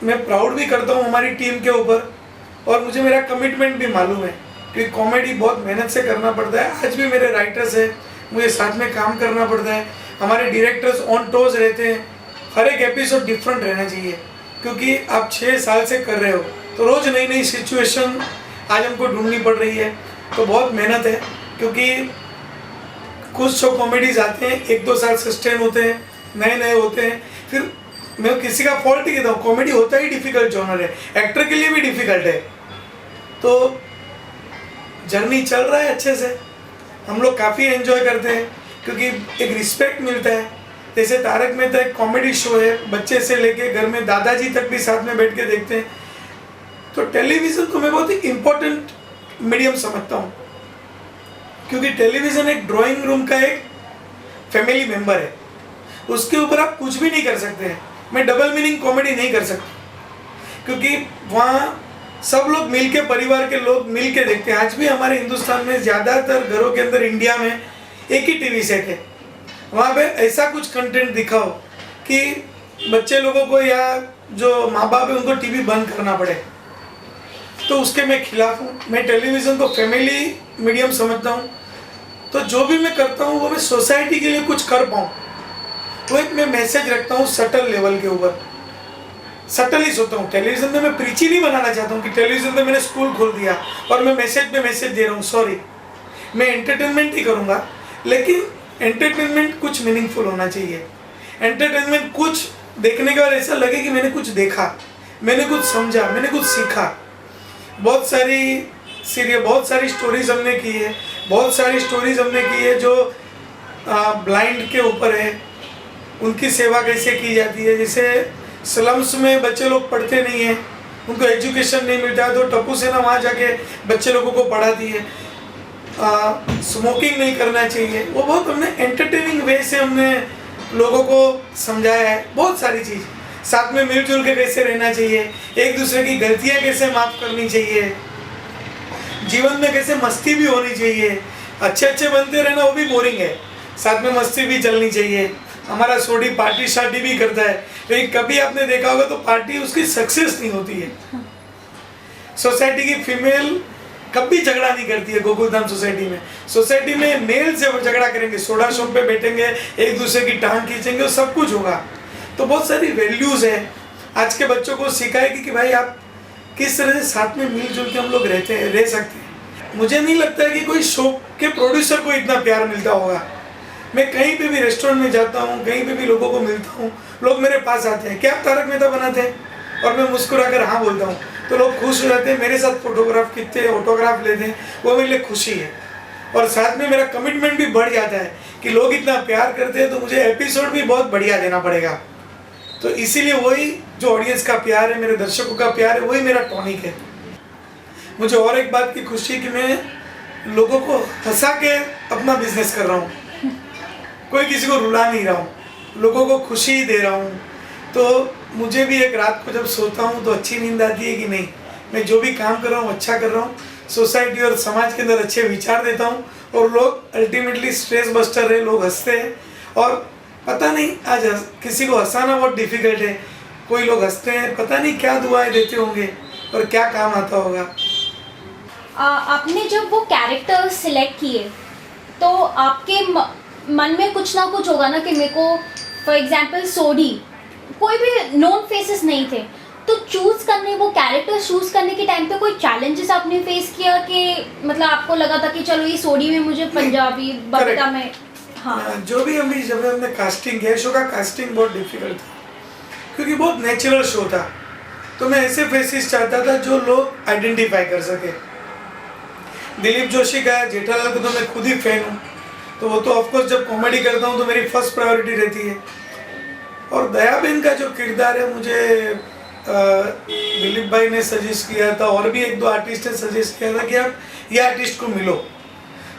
मैं प्राउड भी करता हूँ हमारी टीम के ऊपर, और मुझे मेरा कमिटमेंट भी मालूम है क्योंकि कॉमेडी बहुत मेहनत से करना पड़ता है। आज भी मेरे राइटर्स हैं, मुझे साथ में काम करना पड़ता है, हमारे डायरेक्टर्स ऑन टोज रहते हैं। हर एक एपिसोड डिफरेंट रहना चाहिए क्योंकि आप 6 साल से कर रहे हो, तो रोज़ नई नई सिचुएशन आज हमको ढूंढनी पड़ रही है। तो बहुत मेहनत है क्योंकि कुछ शो कॉमेडीज आते हैं 1-2 साल सस्टेन होते हैं, नए नए होते हैं, फिर मैं किसी का फॉल्ट ही कहता हूँ। कॉमेडी होता ही डिफिकल्ट जॉनर है, एक्टर के लिए भी डिफिकल्ट है। तो जर्नी चल रहा है अच्छे से, हम लोग काफ़ी एंजॉय करते हैं क्योंकि एक रिस्पेक्ट मिलता है। जैसे तारक मेहता एक कॉमेडी शो है, बच्चे से लेके घर में दादाजी तक भी साथ में बैठ के देखते हैं। तो टेलीविज़न को मैं बहुत ही इम्पोर्टेंट मीडियम समझता हूँ क्योंकि टेलीविज़न एक ड्राइंग रूम का एक फैमिली मेम्बर है, उसके ऊपर आप कुछ भी नहीं कर सकते हैं। मैं डबल मीनिंग कॉमेडी नहीं कर सकता क्योंकि वहाँ सब लोग मिल के, परिवार के लोग मिल के देखते हैं। आज भी हमारे हिंदुस्तान में ज़्यादातर घरों के अंदर इंडिया में एक ही टीवी सेट है। वहाँ पे ऐसा कुछ कंटेंट दिखाओ कि बच्चे लोगों को या जो माँ बाप है उनको टीवी बंद करना पड़े, तो उसके मैं खिलाफ हूँ। मैं टेलीविज़न को फैमिली मीडियम समझता हूँ। तो जो भी मैं करता हूँ वो मैं सोसाइटी के लिए कुछ कर पाऊँ, वो एक मैं मैसेज रखता हूँ सटल लेवल के ऊपर। सटल ही सोचता हूँ। टेलीविज़न में मैं प्रीच ही नहीं बनाना चाहता हूँ कि टेलीविज़न पे मैंने स्कूल खोल दिया और मैं मैसेज पे मैसेज दे रहा हूँ। सॉरी, मैं एंटरटेनमेंट ही करूँगा, लेकिन एंटरटेनमेंट कुछ मीनिंगफुल होना चाहिए। एंटरटेनमेंट कुछ देखने के बाद ऐसा लगे कि मैंने कुछ देखा, मैंने कुछ समझा, मैंने कुछ सीखा। बहुत सारी स्टोरीज हमने की है, बहुत सारी स्टोरीज हमने की है जो ब्लाइंड के ऊपर है, उनकी सेवा कैसे की जाती है। जैसे स्लम्स में बच्चे लोग पढ़ते नहीं हैं, उनको एजुकेशन नहीं मिलता है, तो टप्पू सेना वहाँ जाके बच्चे लोगों को पढ़ाती है। स्मोकिंग नहीं करना चाहिए, वो बहुत हमने एंटरटेनिंग वे से हमने लोगों को समझाया है। बहुत सारी चीज़, साथ में मिलजुल के कैसे रहना चाहिए, एक दूसरे की गलतियाँ कैसे माफ़ करनी चाहिए, जीवन में कैसे मस्ती भी होनी चाहिए। अच्छे बनते रहना वो भी बोरिंग है, साथ में मस्ती भी चलनी चाहिए। हमारा सोडी पार्टी शार्टी भी करता है, लेकिन कभी आपने देखा होगा तो पार्टी उसकी सक्सेस नहीं होती है। सोसाइटी की फीमेल कभी झगड़ा नहीं करती है। गोकुलधाम सोसाइटी में मेल से झगड़ा करेंगे, सोडा शॉप पे बैठेंगे, एक दूसरे की टांग खींचेंगे और सब कुछ होगा। तो बहुत सारी वैल्यूज है। आज के बच्चों को सिखाएगी कि भाई आप किस तरह से साथ में मिलजुल के हम लोग रह सकते हैं। मुझे नहीं लगता कि कोई शो के प्रोड्यूसर को इतना प्यार मिलता होगा। मैं कहीं पे भी रेस्टोरेंट में जाता हूँ, कहीं पे भी लोगों को मिलता हूँ, लोग मेरे पास आते हैं, क्या आप तारक मेहता बनाते हैं, और मैं मुस्कुरा कर हाँ बोलता हूँ, तो लोग खुश हो जाते हैं, मेरे साथ फोटोग्राफ खींचते हैं, ऑटोग्राफ लेते हैं। वो मेरे लिए खुशी है और साथ में मेरा कमिटमेंट भी बढ़ जाता है कि लोग इतना प्यार करते हैं तो मुझे एपिसोड भी बहुत बढ़िया देना पड़ेगा। तो इसीलिए वही जो ऑडियंस का प्यार है, मेरे दर्शकों का प्यार है, वही मेरा टॉनिक है। मुझे और एक बात की खुशी है कि मैं लोगों को हंसा के अपना बिजनेस कर रहा हूँ, कोई किसी को रुला नहीं रहा हूँ, लोगों को खुशी दे रहा हूँ। तो मुझे भी एक रात को जब सोता हूँ तो अच्छी नींद आती है कि नहीं, मैं जो भी काम कर रहा हूँ अच्छा कर रहा हूँ, सोसाइटी और समाज के अंदर अच्छे विचार देता हूँ और लोग अल्टीमेटली स्ट्रेस बस्टर है, लोग हंसते हैं। और पता नहीं आज किसी को हंसाना बहुत डिफिकल्ट है, कोई लोग हंसते हैं, पता नहीं क्या दुआएं देते होंगे और क्या काम आता होगा। आपने जब वो कैरेक्टर सिलेक्ट किए तो आपके मन में कुछ ना कुछ होगा ना कि मेरे को फॉर एग्जांपल सोडी, कोई भी नोन फेसेस नहीं थे, तो वो कैरेक्टर चूज़ करने के टाइम पे कोई चैलेंजेस आपने फेस किया कि मतलब आपको लगा था कि चलो ये सोडी में मुझे पंजाबी बड़का में। हाँ, जो भी जब हमने कास्टिंग किया, शो का कास्टिंग बहुत डिफिकल्ट था क्योंकि बहुत नेचुरल शो था। तो मैं ऐसे फेसेस चाहता था जो लोग आइडेंटिफाई कर सके। दिलीप जोशी का, जेठालाल को तो मैं खुद ही फैन हूँ, तो वो तो ऑफकोर्स जब कॉमेडी करता हूँ तो मेरी फर्स्ट प्रायोरिटी रहती है। और दयाबेन का जो किरदार है, मुझे दिलीप भाई ने सजेस्ट किया था और भी 1-2 आर्टिस्ट ने सजेस्ट किया था कि आप ये आर्टिस्ट को मिलो।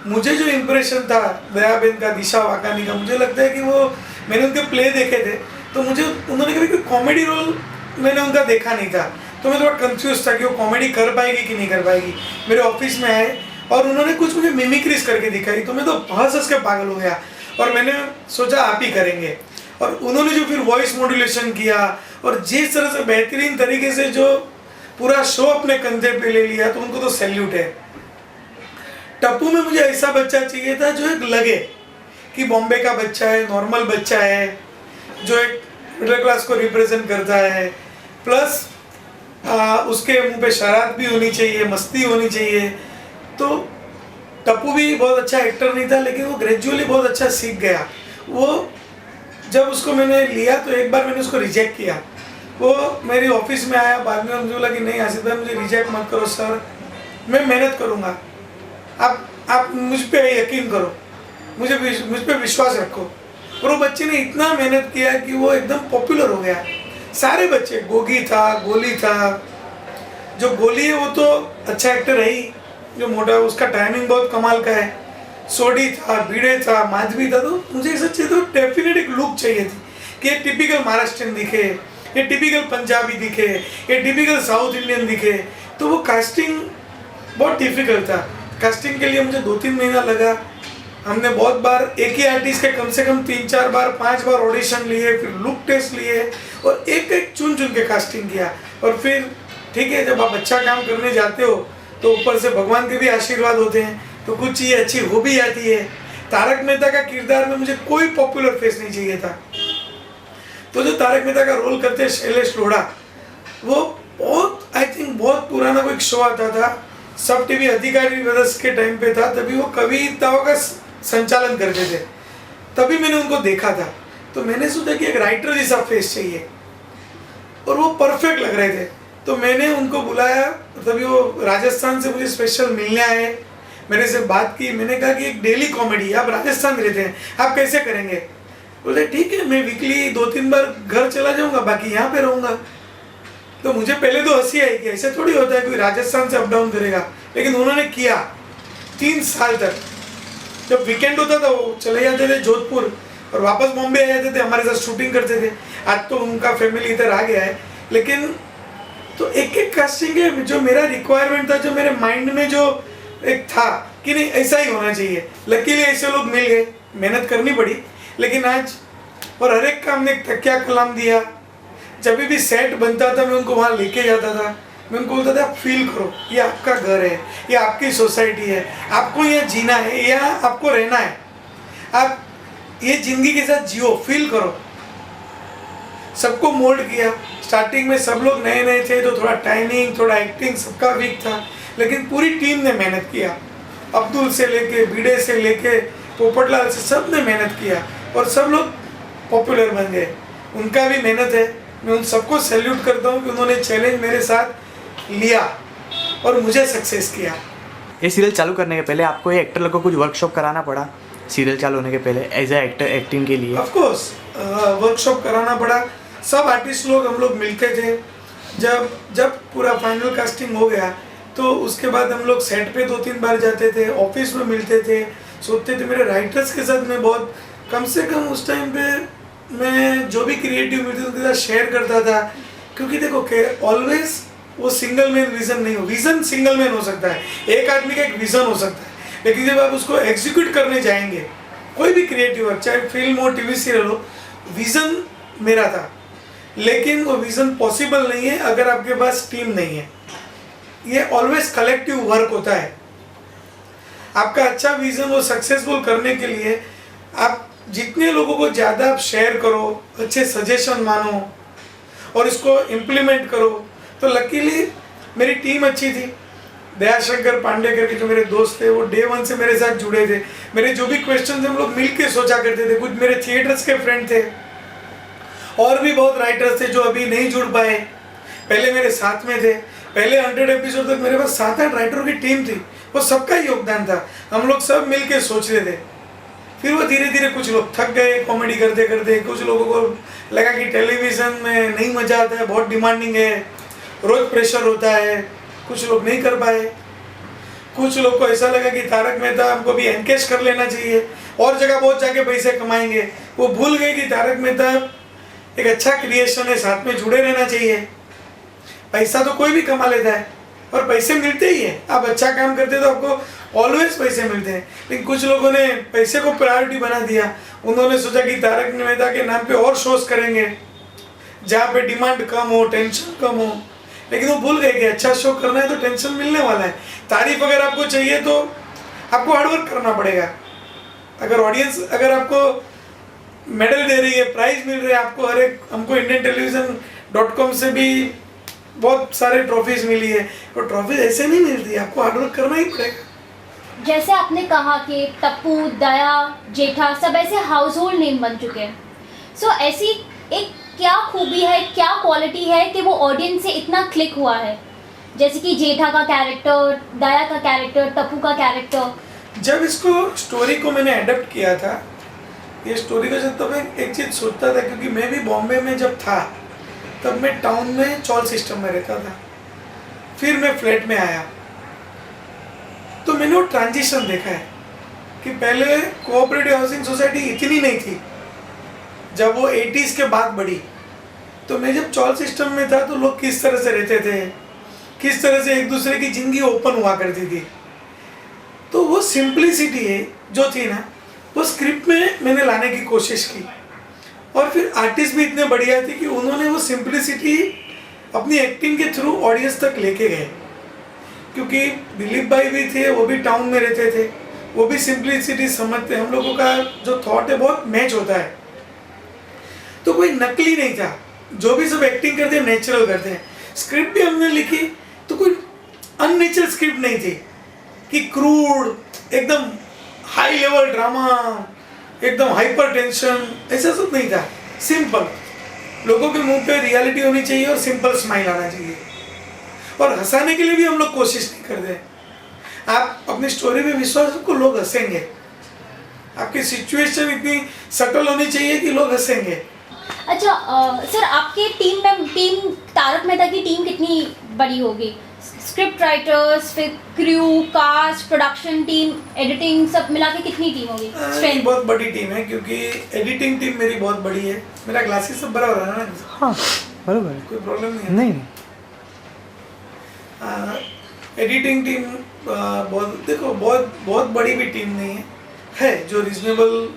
मुझे जो इम्प्रेशन था दयाबेन का, दिशा वाकानी का, मुझे लगता है कि वो मैंने उनके प्ले देखे थे तो मुझे उन्होंने कभी कोई कॉमेडी रोल मैंने उनका देखा नहीं था, तो मैं थोड़ा कंफ्यूज था कि वो कॉमेडी कर पाएगी कि नहीं कर पाएगी। मेरे ऑफिस में आए और उन्होंने कुछ मुझे मिमिक्रीज करके दिखाई, तो मैं तो हंस के पागल हो गया और मैंने सोचा आप ही करेंगे। और उन्होंने जो फिर वॉइस मॉड्यूलेशन किया और जिस तरह से बेहतरीन तरीके से जो पूरा शो अपने कंधे पे ले लिया, तो उनको तो सैल्यूट है। टप्पू में मुझे ऐसा बच्चा चाहिए था जो एक लगे कि बॉम्बे का बच्चा है, नॉर्मल बच्चा है, जो एक मिडिल क्लास को रिप्रेजेंट करता है, प्लस उसके मुंह पे शरारत भी होनी चाहिए, मस्ती होनी चाहिए। तो टप्पू भी बहुत अच्छा एक्टर नहीं था, लेकिन वो ग्रेजुअली बहुत अच्छा सीख गया। वो जब उसको मैंने लिया तो एक बार मैंने उसको रिजेक्ट किया। वो मेरी ऑफिस में आया, बाद में मुझे बोला कि नहीं आसिफ भाई, मुझे रिजेक्ट मत करो सर, मैं मेहनत करूँगा, आप मुझ पे यकीन करो, मुझ पे विश्वास रखो। और वो बच्चे ने इतना मेहनत किया कि वो एकदम पॉपुलर हो गया। सारे बच्चे, गोगी था, गोली था, जो गोली है वो तो अच्छा एक्टर है ही, जो मोटा, उसका टाइमिंग बहुत कमाल का है, सोडी था, भिड़े था, माधवी था। तो मुझे ऐसा चाहिए तो डेफिनेट एक लुक चाहिए थी कि ये टिपिकल महाराष्ट्रियन दिखे, ये टिपिकल पंजाबी दिखे, ये टिपिकल साउथ इंडियन दिखे। तो वो कास्टिंग बहुत डिफिकल्ट था। कास्टिंग के लिए मुझे 2-3 महीना लगा। हमने बहुत बार एक ही आर्टिस्ट के कम से कम 3-4 बार 5 बार ऑडिशन लिए, फिर लुक टेस्ट लिए और एक एक चुन चुन के कास्टिंग किया। और फिर ठीक है, जब आप अच्छा काम करने जाते हो तो ऊपर से भगवान के भी आशीर्वाद होते हैं, तो कुछ चीज़ें अच्छी हो भी जाती है। तारक मेहता का किरदार में मुझे कोई पॉपुलर फेस नहीं चाहिए था। तो जो तारक मेहता का रोल करते हैं शैलेश लोढ़ा, वो बहुत आई थिंक बहुत पुराना कोई शो आता था, सब टीवी अधिकारी ब्रदर्स के टाइम पे था, तभी वो कविताओं का संचालन करते थे, तभी मैंने उनको देखा था। तो मैंने सोचा कि एक राइटर जैसा फेस चाहिए और वो परफेक्ट लग रहे थे। तो मैंने उनको बुलाया, तभी वो राजस्थान से मुझे स्पेशल मिलने आए, मेरे से बात की। मैंने कहा कि एक डेली कॉमेडी, आप राजस्थान रहते हैं, आप कैसे करेंगे? बोले ठीक है, मैं वीकली 2-3 बार घर चला जाऊंगा, बाकी यहाँ पे रहूँगा। तो मुझे पहले तो हंसी आई कि ऐसे थोड़ी होता है कोई राजस्थान से अप डाउन करेगा, लेकिन उन्होंने किया 3 साल तक। जब वीकेंड होता था वो चले जाते थे जोधपुर और वापस बॉम्बे आ जाते थे, हमारे साथ शूटिंग करते थे। आज तो उनका फैमिली इधर आ गया है, लेकिन तो एक एक कास्टिंग है जो मेरा रिक्वायरमेंट था, जो मेरे माइंड में जो एक था कि नहीं ऐसा ही होना चाहिए। लकीली ऐसे लोग मिल गए, मेहनत करनी पड़ी, लेकिन आज और हर एक काम ने एक तकिया कलाम दिया। जब भी सेट बनता था मैं उनको वहाँ लेके जाता था, मैं उनको बोलता था आप फील करो, ये आपका घर है, ये आपकी सोसाइटी है, आपको यहाँ जीना है, यहाँ आपको रहना है, आप ये ज़िंदगी के साथ जियो, फील करो। सबको मोल्ड किया। स्टार्टिंग में सब लोग नए नए थे, तो थोड़ा टाइमिंग, थोड़ा एक्टिंग सबका वीक था, लेकिन पूरी टीम ने मेहनत किया। अब्दुल से लेके, भिड़े से लेके, पोपटलाल से, सब ने मेहनत किया और सब लोग पॉपुलर बन गए। उनका भी मेहनत है, मैं उन सबको सैल्यूट करता हूँ कि उन्होंने चैलेंज मेरे साथ लिया और मुझे सक्सेस किया। ये सीरियल चालू करने के पहले आपको ये एक्टर लोग को कुछ वर्कशॉप कराना पड़ा सीरियल चालू होने के पहले एज ए एक्टर एक्टिंग के लिए? ऑफ कोर्स वर्कशॉप कराना पड़ा। सब आर्टिस्ट लोग हम लोग मिलते थे। जब पूरा फाइनल कास्टिंग हो गया तो उसके बाद हम लोग सेट पे 2-3 बार जाते थे, ऑफिस में मिलते थे, सोचते थे। मेरे राइटर्स के साथ मैं बहुत कम से कम उस टाइम पे मैं जो भी क्रिएटिव मिलती उनके साथ शेयर करता था, क्योंकि देखो ऑलवेज वो सिंगल मैन विजन नहीं हो। विजन सिंगल मैन हो सकता है, एक आदमी का एक विजन हो सकता है, लेकिन जब आप उसको एग्जीक्यूट करने जाएंगे, कोई भी क्रिएटिव वर्क, चाहे फिल्म हो, टीवी सीरियल हो, विजन मेरा था, लेकिन वो विजन पॉसिबल नहीं है अगर आपके पास टीम नहीं है। ये ऑलवेज कलेक्टिव वर्क होता है। आपका अच्छा विजन वो सक्सेसफुल करने के लिए आप जितने लोगों को ज़्यादा आप शेयर करो, अच्छे सजेशन मानो और इसको इम्प्लीमेंट करो। तो लकीली मेरी टीम अच्छी थी। दयाशंकर पांडे करके जो मेरे दोस्त थे, वो डे 1 से मेरे साथ जुड़े थे। मेरे जो भी क्वेश्चन थे हम लोग मिल के सोचा करते थे। कुछ मेरे थिएटर्स के फ्रेंड थे, और भी बहुत राइटर्स थे जो अभी नहीं जुड़ पाए, पहले मेरे साथ में थे। पहले 100 एपिसोड तक मेरे पास 7-8 राइटरों की टीम थी, वो सबका ही योगदान था। हम लोग सब मिल के सोच रहे थे। फिर वो धीरे धीरे कुछ लोग थक गए कॉमेडी करते करते, कुछ लोगों को लगा कि टेलीविज़न में नहीं मज़ा आता है, बहुत डिमांडिंग है, रोज़ प्रेशर होता है, कुछ लोग नहीं कर पाए। कुछ लोग को ऐसा लगा कि तारक मेहता हमको भी एनकेश कर लेना चाहिए, और जगह बहुत जाके पैसे कमाएंगे। वो भूल गए कि तारक मेहता एक अच्छा क्रिएशन है, साथ में जुड़े रहना चाहिए। पैसा तो कोई भी कमा लेता है, और पैसे मिलते ही है। आप अच्छा काम करते तो आपको ऑलवेज पैसे मिलते हैं, लेकिन कुछ लोगों ने पैसे को प्रायोरिटी बना दिया। उन्होंने सोचा कि तारक मेहता के नाम पे और शोज करेंगे जहाँ पे डिमांड कम हो, टेंशन कम हो, लेकिन वो भूल गए कि अच्छा शो करना है तो टेंशन मिलने वाला है। तारीफ अगर आपको चाहिए तो आपको हार्डवर्क करना पड़ेगा। अगर ऑडियंस अगर आपको मेडल दे रही है, प्राइज मिल रहा है आपको, हर एक हमको indiantelevision.com से भी बहुत सारे ट्रॉफीज मिली है, तो ट्रॉफीज ऐसे नहीं मिलती, आपको हार्डवर्क करना ही पड़ेगा। जैसे आपने कहा कि टप्पू, दया, जेठा सब ऐसे हाउस होल्ड नेम बन चुके हैं, सो ऐसी एक क्या खूबी है, क्या क्वालिटी है कि वो ऑडियंस से इतना क्लिक हुआ है? जैसे कि जेठा का कैरेक्टर, दया का कैरेक्टर, टप्पू का कैरेक्टर। जब इसको स्टोरी को मैंने अडेप्ट किया था, ये स्टोरी को जब मैं एक चीज़ सोचता था, क्योंकि मैं भी बॉम्बे में जब था तब मैं टाउन में चॉल सिस्टम में रहता था, फिर मैं फ्लैट में आया, तो मैंने वो ट्रांजिशन देखा है कि पहले कोऑपरेटिव हाउसिंग सोसाइटी इतनी नहीं थी, जब वो 80s के बाद बढ़ी। तो मैं जब चॉल सिस्टम में था तो लोग किस तरह से रहते थे, किस तरह से एक दूसरे की जिंदगी ओपन हुआ करती थी। तो वो सिंप्लिसिटी है जो थी ना, वो स्क्रिप्ट में मैंने लाने की कोशिश की, और फिर आर्टिस्ट भी इतने बढ़िया थे कि उन्होंने वो सिंप्लिसिटी अपनी एक्टिंग के थ्रू ऑडियंस तक लेके गए। क्योंकि दिलीप भाई भी थे, वो भी टाउन में रहते थे, वो भी सिंप्लिसिटी समझते, हम लोगों का जो थॉट है बहुत मैच होता है, तो कोई नकली नहीं था, जो भी सब एक्टिंग करते हैं नेचुरल करते हैं। स्क्रिप्ट भी हमने लिखी तो कोई अननेचुरल स्क्रिप्ट नहीं थी कि क्रूड एकदम हाई लेवल ड्रामा, एकदम हाइपर टेंशन, ऐसा सब नहीं था। सिंपल, लोगों के मुंह पे रियलिटी होनी चाहिए और सिंपल स्माइल आना चाहिए, और हंसाने के लिए भी हम लोग कोशिश नहीं करते। आप अपनी स्टोरी में विश्वास रखो, लोग हंसेंगे। आपकी सिचुएशन इतनी सटल होनी चाहिए कि लोग हंसेंगे। अच्छा सर, आपके टीम तारक मेहता की टीम कितनी बड़ी होगी? स्क्रिप्ट राइटर्स, फिर crew, cast, production team, editing, सब मिला के कितनी टीम होगी? स्ट्रेंथ बहुत बड़ी टीम है, क्योंकि एडिटिंग टीम मेरी बहुत बड़ी है। मेरा ग्लासेस सब बराबर है ना? हाँ बराबर है, कोई प्रॉब्लम नहीं है। नहीं एडिटिंग टीम बहुत, देखो बहुत बड़ी भी टीम नहीं है जो रीजनेबल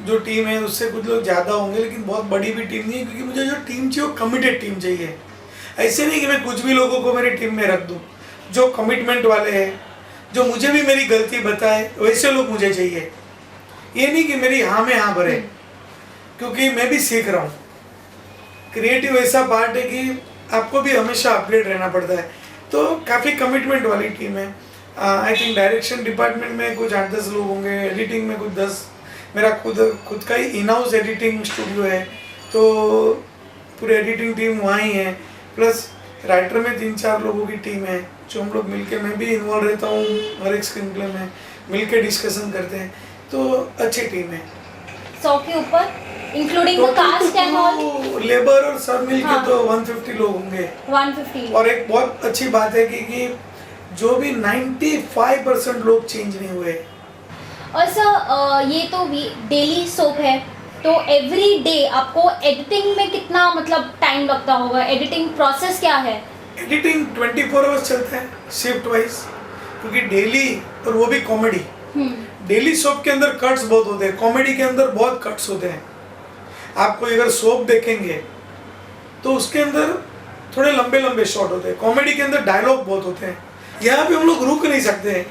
जो टीम है उससे कुछ लोग ज़्यादा होंगे, लेकिन बहुत बड़ी भी टीम नहीं है, क्योंकि मुझे जो टीम चाहिए वो कमिटेड टीम चाहिए। ऐसे नहीं कि मैं कुछ भी लोगों को मेरी टीम में रख दूं, जो कमिटमेंट वाले हैं, जो मुझे भी मेरी गलती बताए, वैसे लोग मुझे चाहिए। ये नहीं कि मेरी हाँ में हाँ भरे, क्योंकि मैं भी सीख रहा हूँ। क्रिएटिव ऐसा पार्ट है कि आपको भी हमेशा अपडेट रहना पड़ता है, तो काफ़ी कमिटमेंट वाली टीम है। आई थिंक डायरेक्शन डिपार्टमेंट में कुछ 8-10 लोग होंगे, एडिटिंग में कुछ 10, मेरा खुद का ही इन हाउस एडिटिंग स्टूडियो है, तो पूरी एडिटिंग टीम वहाँ ही है। प्लस राइटर में 3-4 लोगों की टीम है, जो हम लोग मिलके, मैं भी इन्वॉल्व रहता हूँ हर एक स्क्रीन प्ले में, मिलके डिस्कशन करते हैं, तो अच्छी टीम है। 100 के ऊपर including the cast and all, labour और सब मिलके तो 150 लोग होंगे। 150। और एक बहुत अच्छी बात है कि जो भी 95% लोग चेंज नहीं हुए। और सर ये तो डेली सोप है, तो एवरी डे आपको एडिटिंग में कितना मतलब टाइम लगता होगा? एडिटिंग प्रोसेस क्या है? एडिटिंग 24 आवर्स चलता है शिफ्ट वाइज, क्योंकि डेली, और वो भी कॉमेडी। डेली सोप के अंदर कट्स बहुत होते हैं, कॉमेडी के अंदर बहुत कट्स होते हैं। आपको अगर सोप देखेंगे तो उसके अंदर थोड़े लंबे लंबे शॉट होते हैं, कॉमेडी के अंदर डायलॉग बहुत होते हैं। यहाँ पे हम लोग रुक नहीं सकते हैं,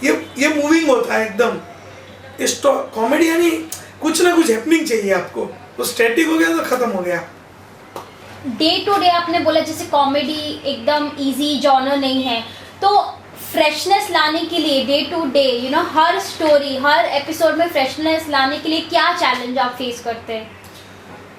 ये मूविंग होता है एकदम। कॉमेडी यानी कुछ ना कुछ हैपनिंग चाहिए आपको, तो स्टैटिक हो गया तो खत्म हो गया। डे टू डे आपने बोला जैसे कॉमेडी एकदम इजी जॉनर नहीं है, तो फ्रेशनेस लाने के लिए डे टू डे हर स्टोरी, हर एपिसोड में फ्रेशनेस लाने के लिए क्या चैलेंज आप फेस करते हैं?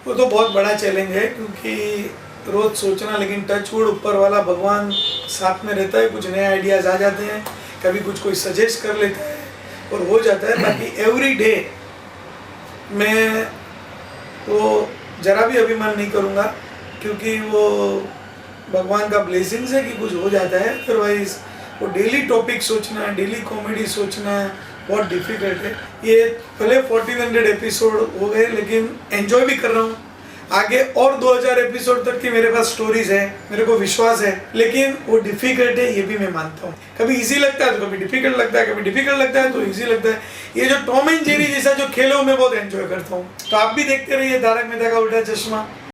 वो तो बहुत बड़ा चैलेंज है, क्योंकि रोज सोचना, लेकिन टच वुड ऊपर वाला भगवान साथ में रहता है, कुछ नए आइडियाज आ जाते हैं, कभी कुछ कोई सजेस्ट कर लेता है और हो जाता है। बाकी एवरी डे मैं वो जरा भी अभिमान नहीं करूँगा, क्योंकि वो भगवान का ब्लेसिंग्स है कि कुछ हो जाता है। अदरवाइज वो डेली टॉपिक सोचना, डेली कॉमेडी सोचना बहुत डिफिकल्ट है। ये भले 1400 एपिसोड हो गए, लेकिन एंजॉय भी कर रहा हूँ। आगे और 2000 एपिसोड तक की मेरे पास स्टोरीज है, मेरे को विश्वास है, लेकिन वो डिफिकल्ट है ये भी मैं मानता हूँ। कभी इजी लगता है तो कभी डिफिकल्ट लगता है, कभी डिफिकल्ट लगता है तो इजी लगता है। ये जो टॉम एंड जेरी जैसा जो खेल है वो मैं बहुत एंजॉय करता हूँ। तो आप भी देखते रहिए तारक मेहता का उल्टा चश्मा।